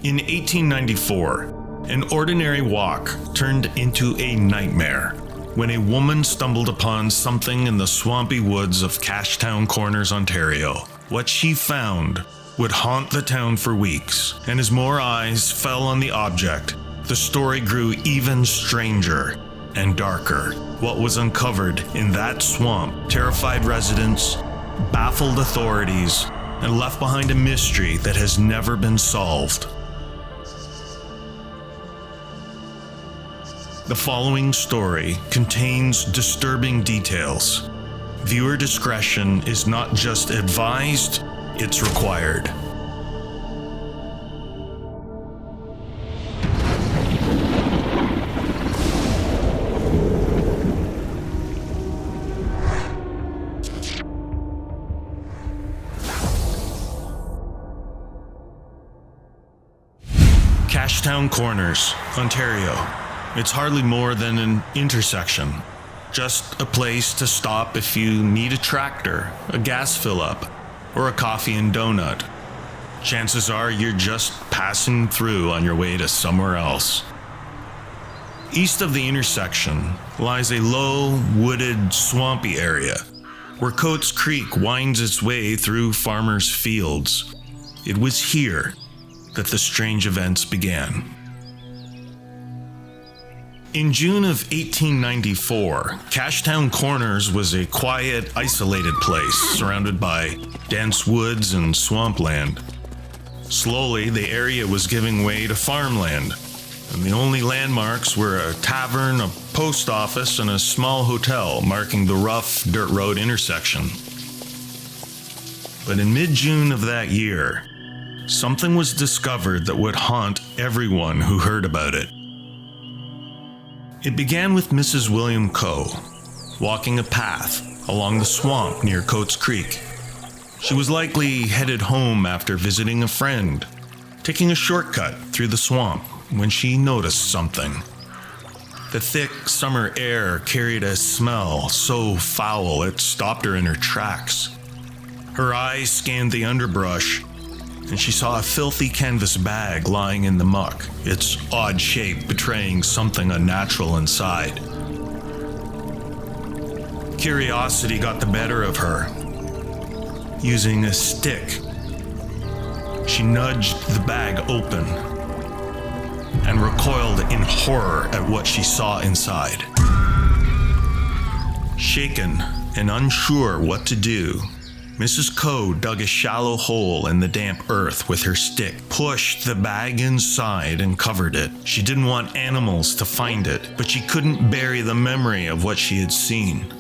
In 1894, an ordinary walk turned into a nightmare when a woman stumbled upon something in the swampy woods of Cashtown Corners, Ontario. What she found would haunt the town for weeks, and as more eyes fell on the object, the story grew even stranger and darker. What was uncovered in that swamp terrified residents, baffled authorities, and left behind a mystery that has never been solved. The following story contains disturbing details. Viewer discretion is not just advised, it's required. Cashtown Corners, Ontario. It's hardly more than an intersection. Just a place to stop if you need a tractor, a gas fill-up, or a coffee and donut. Chances are you're just passing through on your way to somewhere else. East of the intersection lies a low, wooded, swampy area where Coates Creek winds its way through farmers' fields. It was here that the strange events began. In June of 1894, Cashtown Corners was a quiet, isolated place surrounded by dense woods and swampland. Slowly, the area was giving way to farmland, and the only landmarks were a tavern, a post office, and a small hotel marking the rough dirt road intersection. But in mid-June of that year, something was discovered that would haunt everyone who heard about it. It began with Mrs. William Coe walking a path along the swamp near Coates Creek. She was likely headed home after visiting a friend, taking a shortcut through the swamp when she noticed something. The thick summer air carried a smell so foul it stopped her in her tracks. Her eyes scanned the underbrush, and she saw a filthy canvas bag lying in the muck, its odd shape betraying something unnatural inside. Curiosity got the better of her. Using a stick, she nudged the bag open and recoiled in horror at what she saw inside. Shaken and unsure what to do, Mrs. Coe dug a shallow hole in the damp earth with her stick, pushed the bag inside and covered it. She didn't want animals to find it, but she couldn't bury the memory of what she had seen.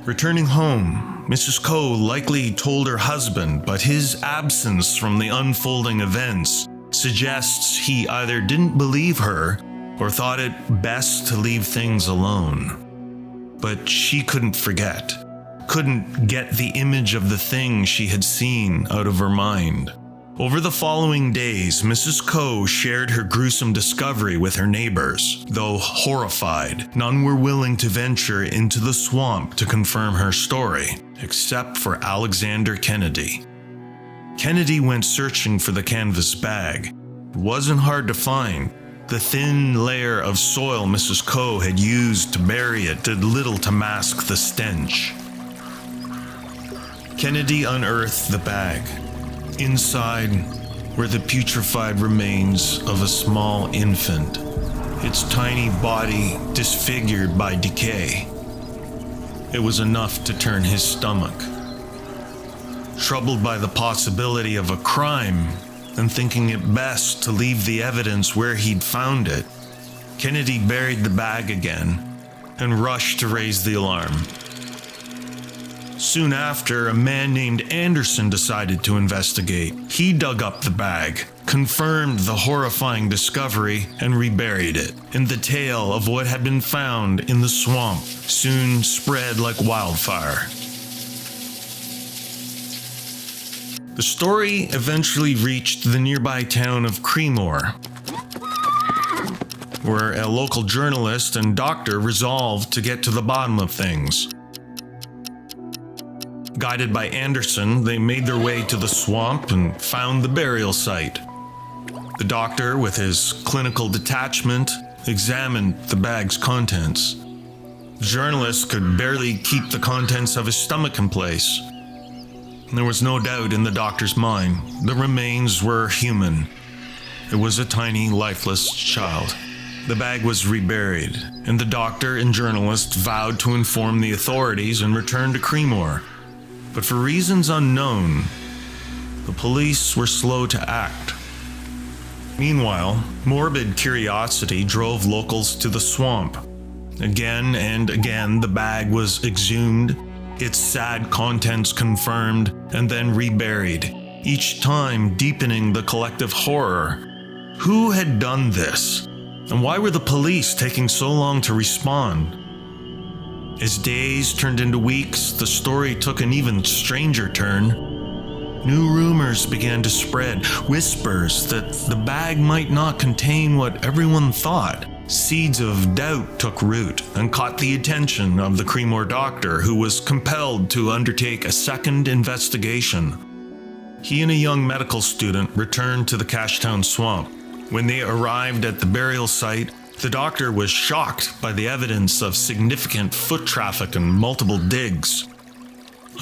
Returning home, Mrs. Coe likely told her husband, but his absence from the unfolding events suggests he either didn't believe her or thought it best to leave things alone. But she couldn't forget. Couldn't get the image of the thing she had seen out of her mind. Over the following days, Mrs. Coe shared her gruesome discovery with her neighbors. Though horrified, none were willing to venture into the swamp to confirm her story, except for Alexander Kennedy. Kennedy went searching for the canvas bag. It wasn't hard to find. The thin layer of soil Mrs. Coe had used to bury it did little to mask the stench. Kennedy unearthed the bag. Inside were the putrefied remains of a small infant, its tiny body disfigured by decay. It was enough to turn his stomach. Troubled by the possibility of a crime and thinking it best to leave the evidence where he'd found it, Kennedy buried the bag again and rushed to raise the alarm. Soon after, a man named Anderson decided to investigate. He dug up the bag, confirmed the horrifying discovery, and reburied it. And the tale of what had been found in the swamp soon spread like wildfire. The story eventually reached the nearby town of Creemore, where a local journalist and doctor resolved to get to the bottom of things. Guided by Anderson, they made their way to the swamp and found the burial site. The doctor, with his clinical detachment, examined the bag's contents. The journalist could barely keep the contents of his stomach in place. There was no doubt in the doctor's mind. The remains were human. It was a tiny, lifeless child. The bag was reburied, and the doctor and journalist vowed to inform the authorities and return to Creemore. But for reasons unknown, the police were slow to act. Meanwhile, morbid curiosity drove locals to the swamp. Again and again, the bag was exhumed, its sad contents confirmed, and then reburied, each time deepening the collective horror. Who had done this? And why were the police taking so long to respond? As days turned into weeks, the story took an even stranger turn. New rumors began to spread, whispers that the bag might not contain what everyone thought. Seeds of doubt took root and caught the attention of the Creemore doctor, who was compelled to undertake a second investigation. He and a young medical student returned to the Cashtown swamp. When they arrived at the burial site, the doctor was shocked by the evidence of significant foot traffic and multiple digs.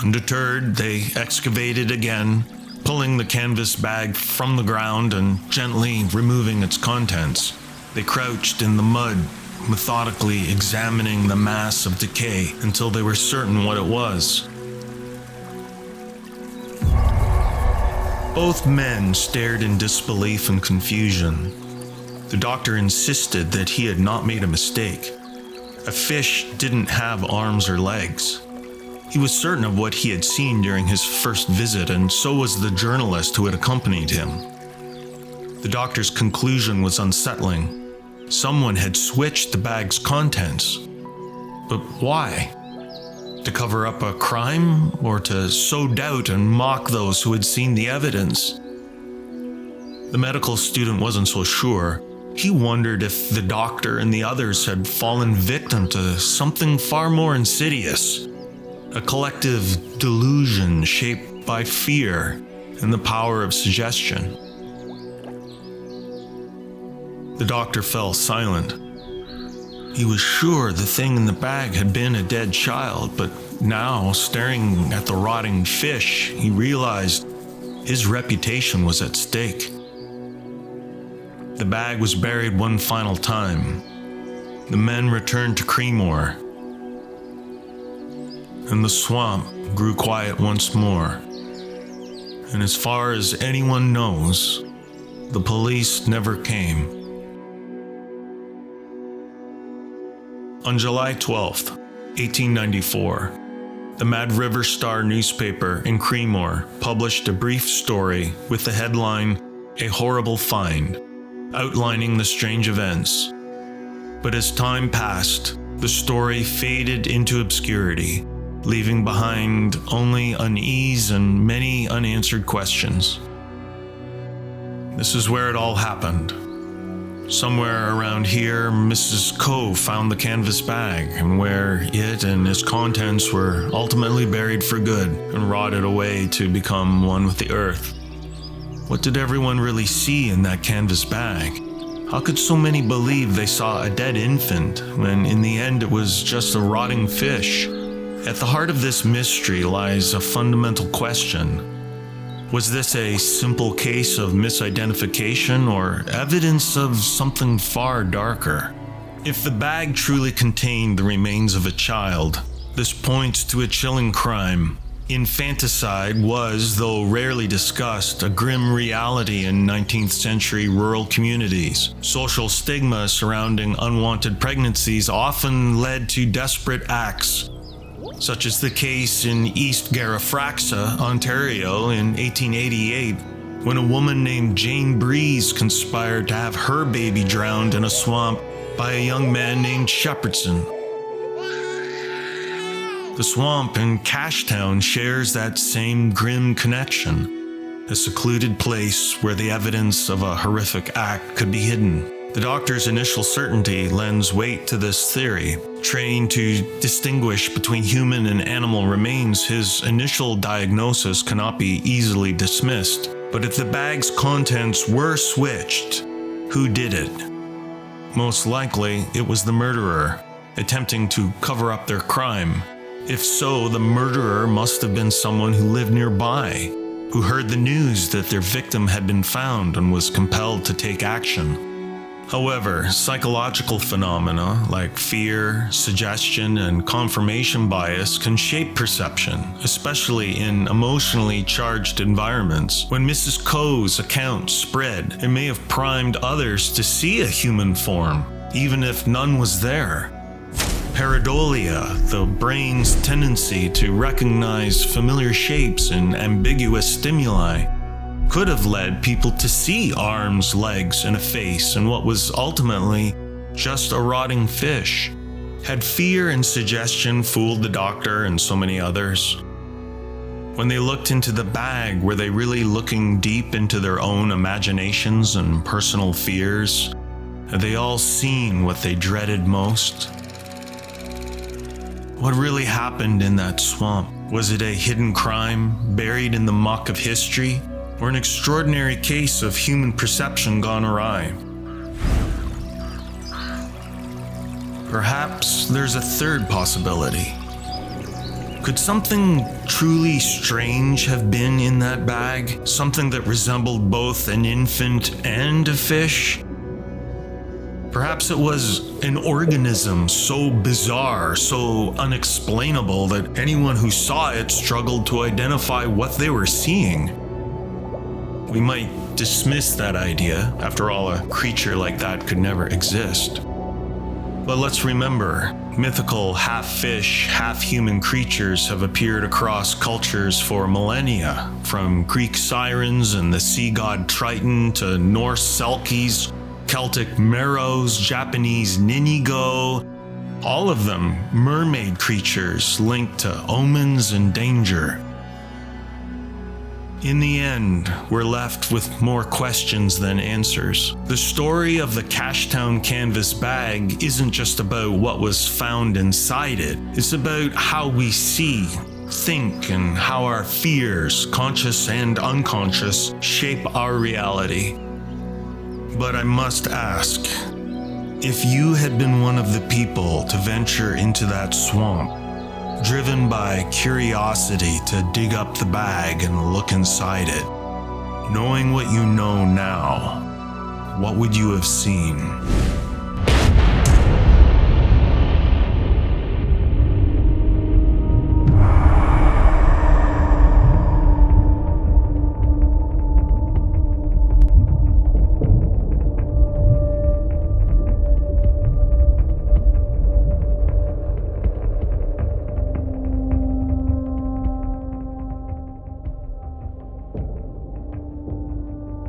Undeterred, they excavated again, pulling the canvas bag from the ground and gently removing its contents. They crouched in the mud, methodically examining the mass of decay until they were certain what it was. Both men stared in disbelief and confusion. The doctor insisted that he had not made a mistake. A fish didn't have arms or legs. He was certain of what he had seen during his first visit, and so was the journalist who had accompanied him. The doctor's conclusion was unsettling. Someone had switched the bag's contents. But why? To cover up a crime, or to sow doubt and mock those who had seen the evidence? The medical student wasn't so sure. He wondered if the doctor and the others had fallen victim to something far more insidious. A collective delusion shaped by fear and the power of suggestion. The doctor fell silent. He was sure the thing in the bag had been a dead child, but now, staring at the rotting fish, he realized his reputation was at stake. The bag was buried one final time. The men returned to Creemore, and the swamp grew quiet once more. And as far as anyone knows, the police never came. On July 12th, 1894, the Mad River Star newspaper in Creemore published a brief story with the headline, "A Horrible Find," outlining the strange events. But as time passed, the story faded into obscurity, leaving behind only unease and many unanswered questions. This is where it all happened. Somewhere around here, Mrs. Coe found the canvas bag, and where it and its contents were ultimately buried for good and rotted away to become one with the earth. What did everyone really see in that canvas bag? How could so many believe they saw a dead infant when in the end it was just a rotting fish? At the heart of this mystery lies a fundamental question. Was this a simple case of misidentification or evidence of something far darker? If the bag truly contained the remains of a child, this points to a chilling crime. Infanticide was, though rarely discussed, a grim reality in 19th century rural communities. Social stigma surrounding unwanted pregnancies often led to desperate acts, such as the case in East Garifraxa, Ontario in 1888, when a woman named Jane Breeze conspired to have her baby drowned in a swamp by a young man named Shepherdson. The swamp in Cashtown shares that same grim connection, a secluded place where the evidence of a horrific act could be hidden. The doctor's initial certainty lends weight to this theory. Trained to distinguish between human and animal remains, his initial diagnosis cannot be easily dismissed. But if the bag's contents were switched, who did it? Most likely, it was the murderer, attempting to cover up their crime. If so, the murderer must have been someone who lived nearby, who heard the news that their victim had been found and was compelled to take action. However, psychological phenomena like fear, suggestion, and confirmation bias can shape perception, especially in emotionally charged environments. When Mrs. Coe's account spread, it may have primed others to see a human form, even if none was there. Pareidolia, the brain's tendency to recognize familiar shapes in ambiguous stimuli, could have led people to see arms, legs, and a face in what was ultimately just a rotting fish. Had fear and suggestion fooled the doctor and so many others? When they looked into the bag, were they really looking deep into their own imaginations and personal fears? Had they all seen what they dreaded most? What really happened in that swamp? Was it a hidden crime buried in the muck of history? Or an extraordinary case of human perception gone awry? Perhaps there's a third possibility. Could something truly strange have been in that bag? Something that resembled both an infant and a fish? Perhaps it was an organism so bizarre, so unexplainable that anyone who saw it struggled to identify what they were seeing. We might dismiss that idea. After all, a creature like that could never exist. But let's remember, mythical half-fish, half-human creatures have appeared across cultures for millennia, from Greek sirens and the sea god Triton to Norse selkies, Celtic merrows, Japanese ninigo, all of them mermaid creatures linked to omens and danger. In the end, we're left with more questions than answers. The story of the Cashtown canvas bag isn't just about what was found inside it. It's about how we see, think, and how our fears, conscious and unconscious, shape our reality. But I must ask, if you had been one of the people to venture into that swamp, driven by curiosity to dig up the bag and look inside it, knowing what you know now, what would you have seen?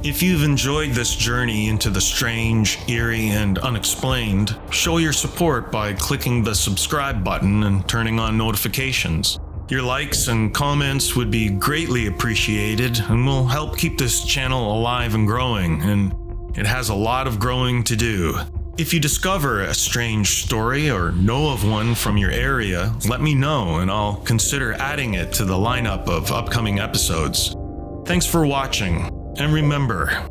If you've enjoyed this journey into the strange, eerie, and unexplained, show your support by clicking the subscribe button and turning on notifications. Your likes and comments would be greatly appreciated and will help keep this channel alive and growing, and it has a lot of growing to do. If you discover a strange story or know of one from your area, let me know and I'll consider adding it to the lineup of upcoming episodes. Thanks for watching. And remember,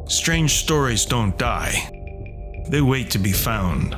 strange stories don't die. They wait to be found.